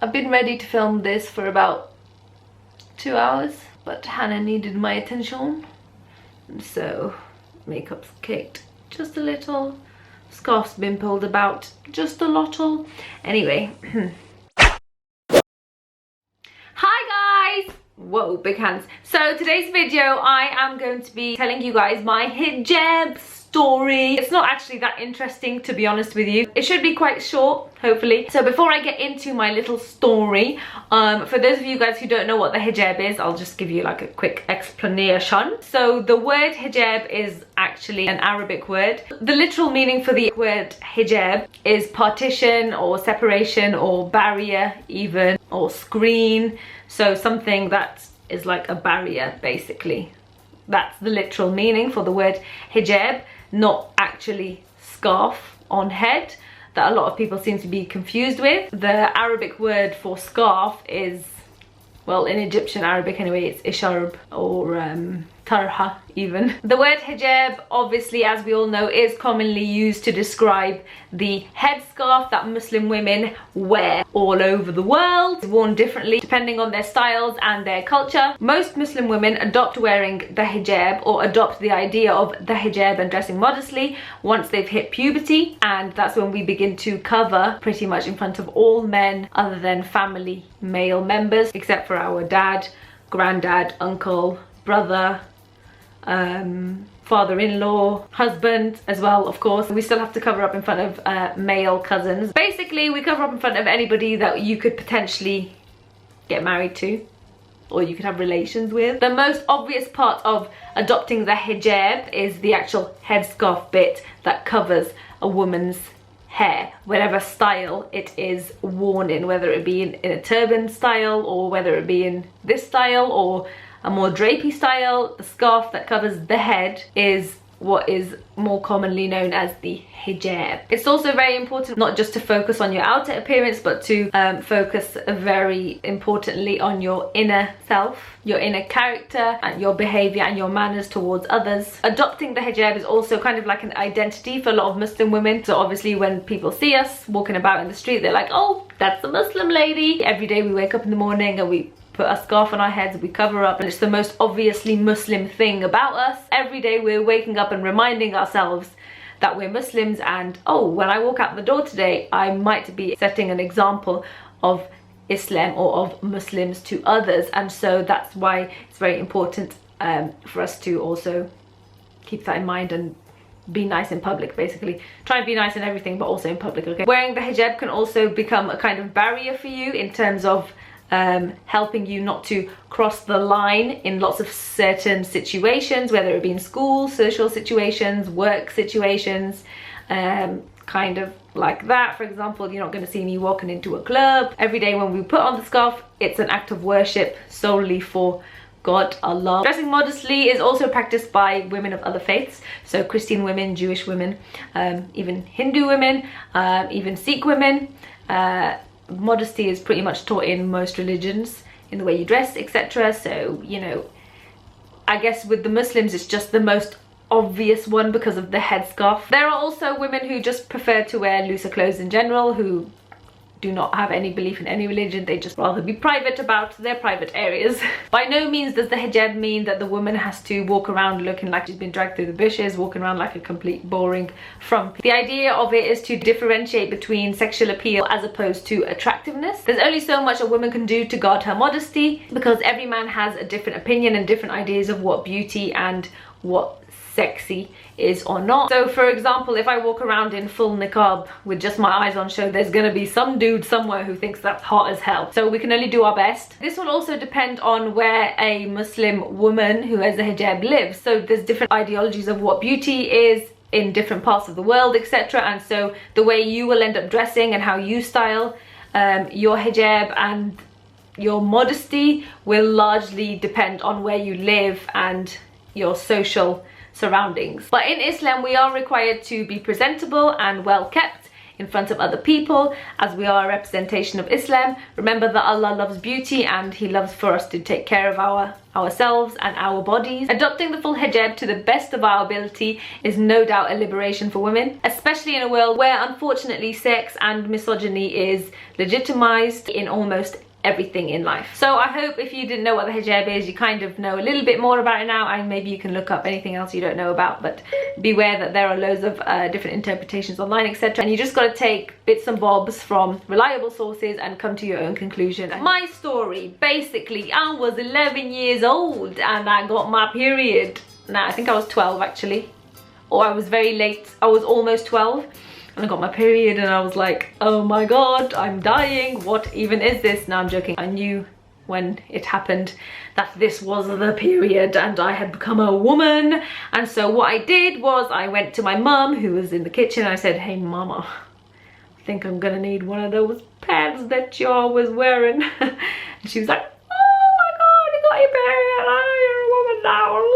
I've been ready to film this for about 2 hours, but Hannah needed my attention, and so makeup's caked just a little, scarf's been pulled about just a little. Anyway, hi guys! Whoa, big hands. So today's video I am going to be telling you guys my hijab story. It's not actually that interesting, to be honest with you. It should be quite short, hopefully. So before I get into my little story, for those of you guys who don't know what the hijab is, I'll just give you like a quick explanation. So the word hijab is actually an Arabic word. The literal meaning for the word hijab is partition or separation or barrier even, or screen. So something that is like a barrier, basically. That's the literal meaning for the word hijab, not actually scarf on head that a lot of people seem to be confused with. The Arabic word for scarf is, well, in Egyptian Arabic anyway, it's isharb or tarha even. The word hijab, obviously, as we all know, is commonly used to describe the headscarf that Muslim women wear all over the world. It's worn differently depending on their styles and their culture. Most Muslim women adopt wearing the hijab, or adopt the idea of the hijab and dressing modestly, once they've hit puberty, and that's when we begin to cover pretty much in front of all men other than family male members, except for our dad, granddad, uncle, brother, father-in-law, husband as well, of course. We still have to cover up in front of male cousins. Basically, we cover up in front of anybody that you could potentially get married to, or you could have relations with. The most obvious part of adopting the hijab is the actual headscarf bit that covers a woman's hair, whatever style it is worn in, whether it be in a turban style, or whether it be in this style, or a more drapey style. The scarf that covers the head is what is more commonly known as the hijab. It's also very important not just to focus on your outer appearance, but to focus very importantly on your inner self, your inner character, and your behavior and your manners towards others. Adopting the hijab is also kind of like an identity for a lot of Muslim women. So obviously when people see us walking about in the street, they're like, oh, that's a Muslim lady. Every day we wake up in the morning and we put a scarf on our heads, we cover up, and it's the most obviously Muslim thing about us. Every day we're waking up and reminding ourselves that we're Muslims, and oh, when I walk out the door today, I might be setting an example of Islam or of Muslims to others. And so that's why it's very important for us to also keep that in mind and be nice in public, basically. Try and be nice in everything, but also in public, okay? Wearing the hijab can also become a kind of barrier for you in terms of helping you not to cross the line in lots of certain situations, whether it be in school, social situations, work situations, kind of like that. For example, you're not going to see me walking into a club. Every day when we put on the scarf, it's an act of worship solely for God, Allah. Dressing modestly is also practiced by women of other faiths, so Christian women, Jewish women, even Hindu women, even Sikh women. Modesty is pretty much taught in most religions, in the way you dress, etc. So, you know, I guess with the Muslims it's just the most obvious one because of the headscarf. There are also women who just prefer to wear looser clothes in general, who do not have any belief in any religion. They just rather be private about their private areas. By no means does the hijab mean that the woman has to walk around looking like she's been dragged through the bushes, walking around like a complete boring frumpy. The idea of it is to differentiate between sexual appeal as opposed to attractiveness. There's only so much a woman can do to guard her modesty, because every man has a different opinion and different ideas of what beauty and what sexy is or not. So for example, if I walk around in full niqab with just my eyes on show, there's gonna be some dude somewhere who thinks that's hot as hell. So we can only do our best. This will also depend on where a Muslim woman who has a hijab lives. So there's different ideologies of what beauty is in different parts of the world, etc. And so the way you will end up dressing and how you style your hijab and your modesty will largely depend on where you live and your social surroundings. But in Islam we are required to be presentable and well kept in front of other people, as we are a representation of Islam. Remember that Allah loves beauty and He loves for us to take care of ourselves and our bodies. Adopting the full hijab to the best of our ability is no doubt a liberation for women, especially in a world where unfortunately sex and misogyny is legitimized in almost everything in life. So I hope if you didn't know what the hijab is, you kind of know a little bit more about it now, and maybe you can look up anything else you don't know about, but beware that there are loads of different interpretations online, etc. And you just got to take bits and bobs from reliable sources and come to your own conclusion. My story, basically, I was 11 years old and I got my period. Now I think I was 12 actually, or I was very late. I was almost 12. And I got my period and I was like, oh my god, I'm dying, what even is this? No, I'm joking. I knew when it happened that this was the period and I had become a woman. And so what I did was I went to my mum, who was in the kitchen, and I said, hey mama, I think I'm gonna need one of those pads that you're always wearing. And she was like, oh my god, you got your period, oh, you're a woman now.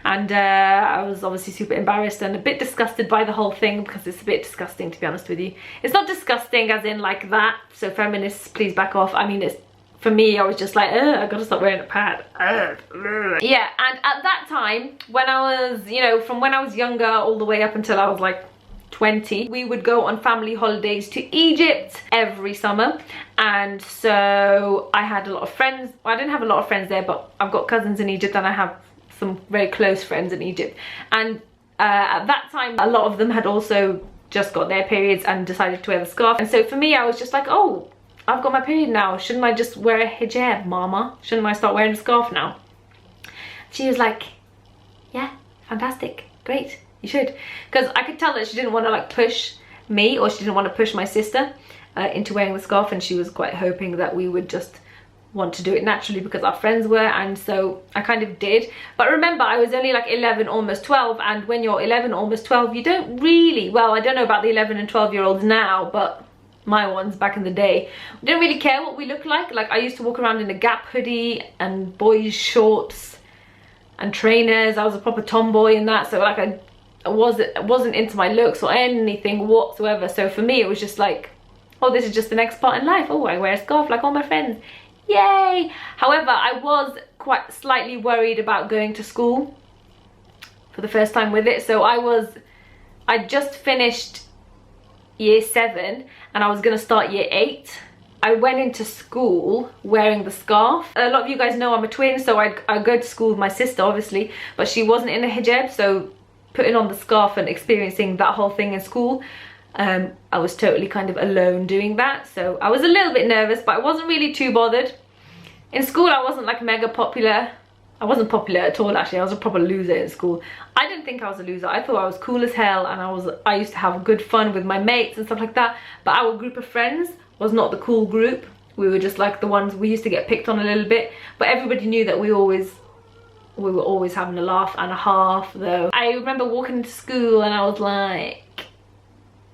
And I was obviously super embarrassed and a bit disgusted by the whole thing, because it's a bit disgusting, to be honest with you. It's not disgusting as in like that, so feminists, please back off. I mean, it's, for me, I was just like, I gotta stop wearing a pad. Yeah, and at that time, when I was, you know, from when I was younger all the way up until I was like 20, we would go on family holidays to Egypt every summer. And so I had a lot of friends. Well, I didn't have a lot of friends there, but I've got cousins in Egypt and I have some very close friends in Egypt. And at that time, a lot of them had also just got their periods and decided to wear the scarf. And so for me, I was just like, oh, I've got my period now. Shouldn't I just wear a hijab, mama? Shouldn't I start wearing a scarf now? She was like, yeah, fantastic, great, you should. Because I could tell that she didn't want to like push me, or she didn't want to push my sister into wearing the scarf, and she was quite hoping that we would just want to do it naturally because our friends were, and so I kind of did. But remember, I was only like 11, almost 12, and when you're 11, almost 12, you don't really, well, I don't know about the 11 and 12-year-olds now, but my ones back in the day, we didn't really care what we looked like. Like, I used to walk around in a Gap hoodie and boys shorts and trainers. I was a proper tomboy in that, so like I wasn't into my looks or anything whatsoever. So for me, it was just like, oh, this is just the next part in life. Oh, I wear a scarf like all my friends. Yay! However, I was quite slightly worried about going to school for the first time with it. So I just finished year 7 and I was gonna start year 8. I went into school wearing the scarf. A lot of you guys know I'm a twin, so I go to school with my sister, obviously, but she wasn't in a hijab, so putting on the scarf and experiencing that whole thing in school, I was totally kind of alone doing that. So I was a little bit nervous, but I wasn't really too bothered. In school, I wasn't like mega popular. I wasn't popular at all, actually. I was a proper loser in school. I didn't think I was a loser. I thought I was cool as hell, and I used to have good fun with my mates and stuff like that. But our group of friends was not the cool group. We were just like the ones, we used to get picked on a little bit, but everybody knew that we were always having a laugh and a half, though. I remember walking into school and I was like,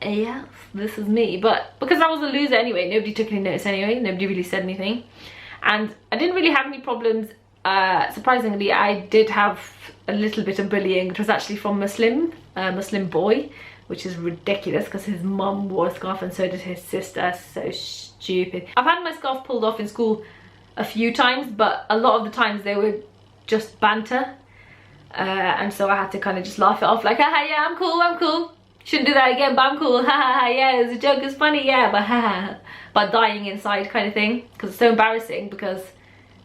yes, this is me. But because I was a loser anyway, nobody took any notice anyway. Nobody really said anything. And I didn't really have any problems. Surprisingly, I did have a little bit of bullying. It was actually from a Muslim boy, which is ridiculous because his mum wore a scarf and so did his sister. So stupid. I've had my scarf pulled off in school a few times, but a lot of the times they were just banter. And so I had to kind of just laugh it off like, haha, yeah, I'm cool. Shouldn't do that again, but I'm cool. Haha, yeah, it was a joke, it's funny, yeah, but haha. But dying inside kind of thing, because it's so embarrassing, because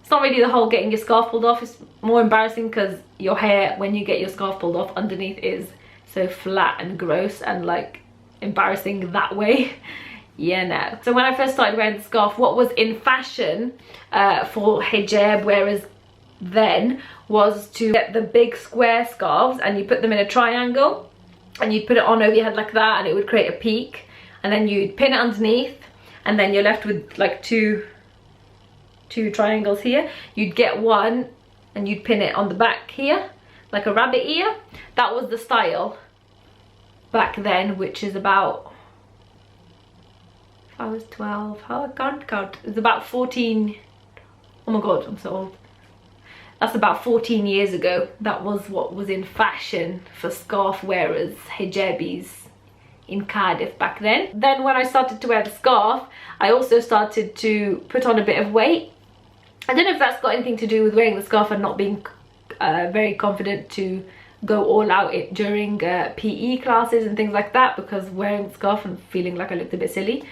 it's not really the whole getting your scarf pulled off. It's more embarrassing because your hair, when you get your scarf pulled off, underneath is so flat and gross and like embarrassing that way. Yeah, no. So when I first started wearing the scarf, what was in fashion for hijab, whereas then, was to get the big square scarves and you put them in a triangle and you'd put it on over your head like that, and it would create a peak, and then you'd pin it underneath, and then you're left with like two triangles here. You'd get one and you'd pin it on the back here like a rabbit ear. That was the style back then, which is about, if I was 12, how I can't count, it's about 14, oh my god, I'm so old. That's about 14 years ago. That was what was in fashion for scarf wearers, hijabis in Cardiff back then. Then when I started to wear the scarf, I also started to put on a bit of weight. I don't know if that's got anything to do with wearing the scarf and not being very confident to go all out during PE classes and things like that, because wearing the scarf and feeling like I looked a bit silly.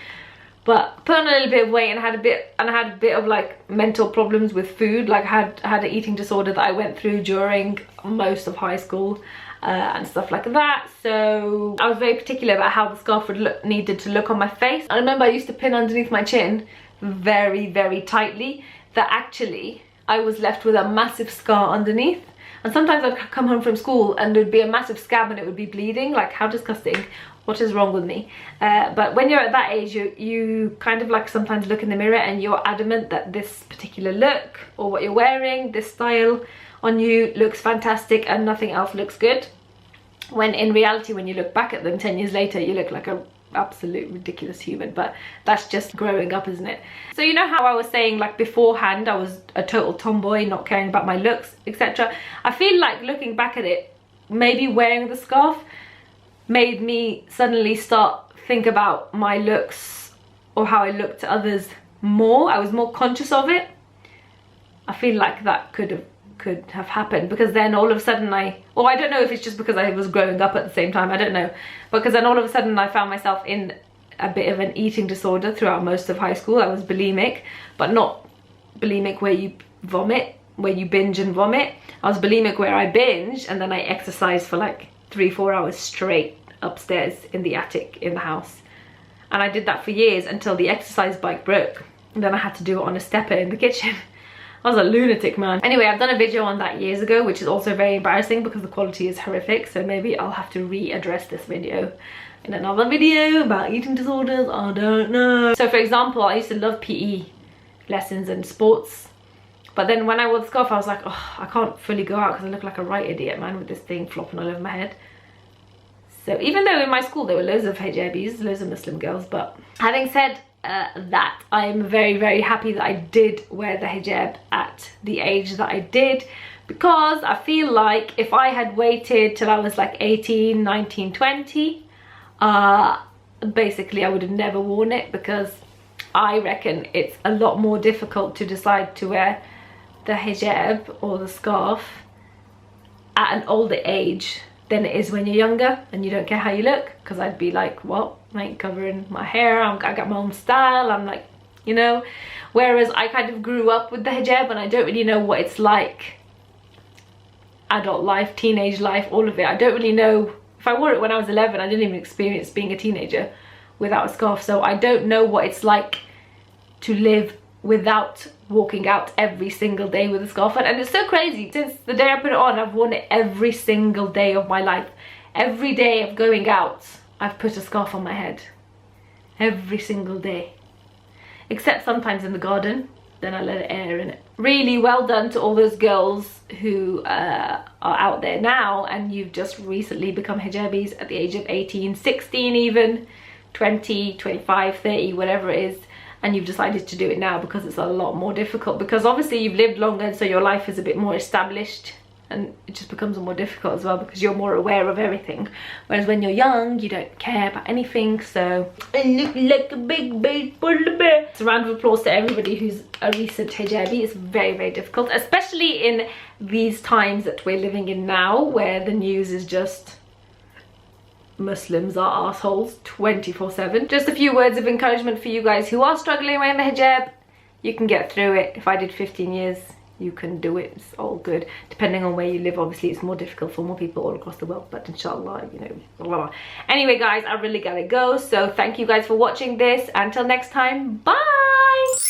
But put on a little bit of weight and I had a bit of like mental problems with food. Like I had an eating disorder that I went through during most of high school and stuff like that. So I was very particular about how the scarf needed to look on my face. I remember I used to pin underneath my chin very, very tightly, that actually I was left with a massive scar underneath. And sometimes I'd come home from school and there'd be a massive scab and it would be bleeding. Like, how disgusting. What is wrong with me? But when you're at that age, you kind of like sometimes look in the mirror and you're adamant that this particular look or what you're wearing, this style on you looks fantastic and nothing else looks good. When in reality, when you look back at them 10 years later, you look like a absolute ridiculous human. But that's just growing up, isn't it? So you know how I was saying, like beforehand I was a total tomboy, not caring about my looks, etc. I feel like looking back at it, maybe wearing the scarf made me suddenly start think about my looks or how I looked to others more. I was more conscious of it. I feel like that could have happened, because then all of a sudden I don't know if it's just because I was growing up at the same time, I don't know, because then all of a sudden I found myself in a bit of an eating disorder throughout most of high school. I was bulimic, but not bulimic where you vomit, where you binge and vomit. I was bulimic where I binge and then I exercised for like 3-4 hours straight upstairs in the attic in the house. And I did that for years until the exercise bike broke. And then I had to do it on a stepper in the kitchen. I was a lunatic, man. Anyway, I've done a video on that years ago, which is also very embarrassing because the quality is horrific. So maybe I'll have to readdress this video in another video about eating disorders. I don't know. So for example, I used to love PE lessons and sports. But then when I wore the scarf, I was like, oh, I can't fully go out because I look like a right idiot, man, with this thing flopping all over my head. So even though in my school there were loads of hijabis, loads of Muslim girls, but having said that, I'm very, very happy that I did wear the hijab at the age that I did, because I feel like if I had waited till I was like 18, 19, 20, basically I would have never worn it, because I reckon it's a lot more difficult to decide to wear the hijab or the scarf at an older age than it is when you're younger and you don't care how you look. Because I'd be like, well, I ain't covering my hair, I got my own style, I'm like, you know. Whereas I kind of grew up with the hijab and I don't really know what it's like, adult life, teenage life, all of it. I don't really know. If I wore it when I was 11, I didn't even experience being a teenager without a scarf, so I don't know what it's like to live without walking out every single day with a scarf on. And it's so crazy, since the day I put it on, I've worn it every single day of my life. Every day of going out, I've put a scarf on my head. Every single day. Except sometimes in the garden, then I let it air in it. Really well done to all those girls who are out there now and you've just recently become hijabis at the age of 18, 16 even, 20, 25, 30, whatever it is. And you've decided to do it now because it's a lot more difficult, because obviously you've lived longer, so your life is a bit more established, and it just becomes more difficult as well because you're more aware of everything. Whereas when you're young, you don't care about anything. So I look like a big baseball bear. It's a round of applause to everybody who's a recent hijabi. It's very, very difficult, especially in these times that we're living in now, where the news is just Muslims are assholes 24/7. Just a few words of encouragement for you guys who are struggling wearing the hijab. You can get through it. If I did 15 years, you can do it. It's all good. Depending on where you live, obviously it's more difficult for more people all across the world, but inshallah, you know, blah, blah, blah. Anyway guys, I really gotta go, so thank you guys for watching this. Until next time, bye.